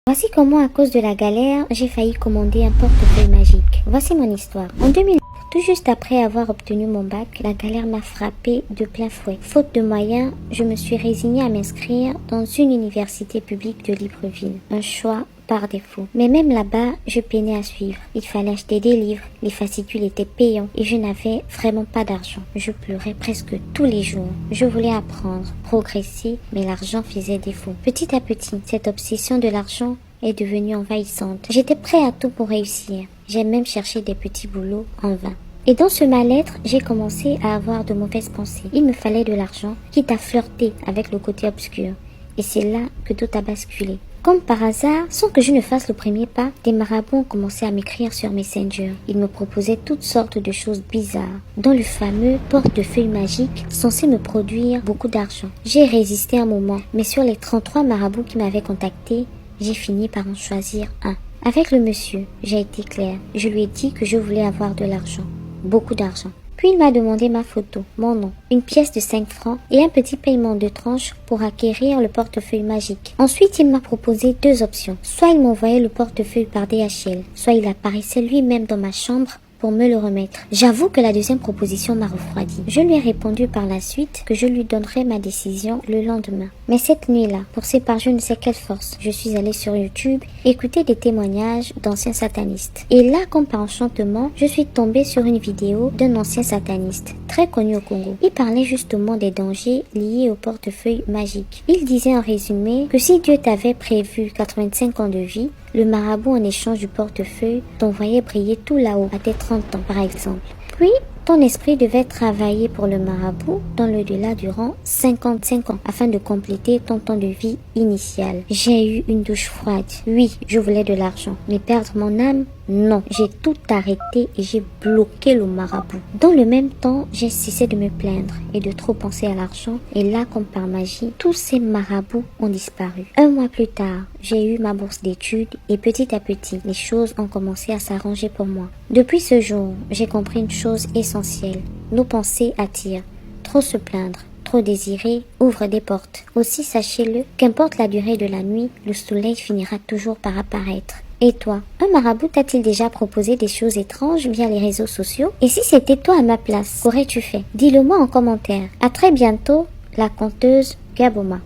Voici comment, à cause de la galère, j'ai failli commander un portefeuille magique. Voici mon histoire. En 2000, tout juste après avoir obtenu mon bac, la galère m'a frappé de plein fouet. Faute de moyens, je me suis résignée à m'inscrire dans une université publique de Libreville. Un choix par défaut. Mais même là-bas, je peinais à suivre. Il fallait acheter des livres, les fascicules étaient payants et je n'avais vraiment pas d'argent. Je pleurais presque tous les jours. Je voulais apprendre, progresser, mais l'argent faisait défaut. Petit à petit, cette obsession de l'argent est devenue envahissante. J'étais prêt à tout pour réussir. J'ai même cherché des petits boulots en vain. Et dans ce mal-être, j'ai commencé à avoir de mauvaises pensées. Il me fallait de l'argent, quitte à flirter avec le côté obscur. Et c'est là que tout a basculé. Comme par hasard, sans que je ne fasse le premier pas, des marabouts ont commencé à m'écrire sur Messenger. Ils me proposaient toutes sortes de choses bizarres, dont le fameux portefeuille magique censé me produire beaucoup d'argent. J'ai résisté un moment, mais sur les 33 marabouts qui m'avaient contacté, j'ai fini par en choisir un. Avec le monsieur, j'ai été claire. Je lui ai dit que je voulais avoir de l'argent, beaucoup d'argent. Puis il m'a demandé ma photo, mon nom, une pièce de 5 francs et un petit paiement de tranche pour acquérir le portefeuille magique. Ensuite, il m'a proposé deux options. Soit il m'envoyait le portefeuille par DHL, soit il apparaissait lui-même dans ma chambre pour me le remettre. J'avoue que la deuxième proposition m'a refroidi. Je lui ai répondu par la suite que je lui donnerais ma décision le lendemain. Mais cette nuit-là, poussée par je ne sais quelle force, je suis allée sur YouTube écouter des témoignages d'anciens satanistes. Et là, comme par enchantement, je suis tombée sur une vidéo d'un ancien sataniste, très connu au Congo. Il parlait justement des dangers liés au portefeuille magique. Il disait en résumé que si Dieu t'avait prévu 85 ans de vie, le marabout, en échange du portefeuille, t'envoyait briller tout là-haut, à tes 30 ans par exemple. Puis, ton esprit devait travailler pour le marabout dans l'au-delà durant 55 ans afin de compléter ton temps de vie initial. J'ai eu une douche froide. Oui, je voulais de l'argent. Mais perdre mon âme? Non. J'ai tout arrêté et j'ai bloqué le marabout. Dans le même temps, j'ai cessé de me plaindre et de trop penser à l'argent. Et là, comme par magie, tous ces marabouts ont disparu. Un mois plus tard, j'ai eu ma bourse d'études et petit à petit, les choses ont commencé à s'arranger pour moi. Depuis ce jour, j'ai compris une chose essentielle. Nos pensées attirent. Trop se plaindre, trop désirer ouvre des portes. Aussi, sachez-le, qu'importe la durée de la nuit, le soleil finira toujours par apparaître. Et toi, un marabout t'a-t-il déjà proposé des choses étranges via les réseaux sociaux? Et si c'était toi à ma place, qu'aurais-tu fait? Dis-le moi en commentaire. À très bientôt, la conteuse Gaboma.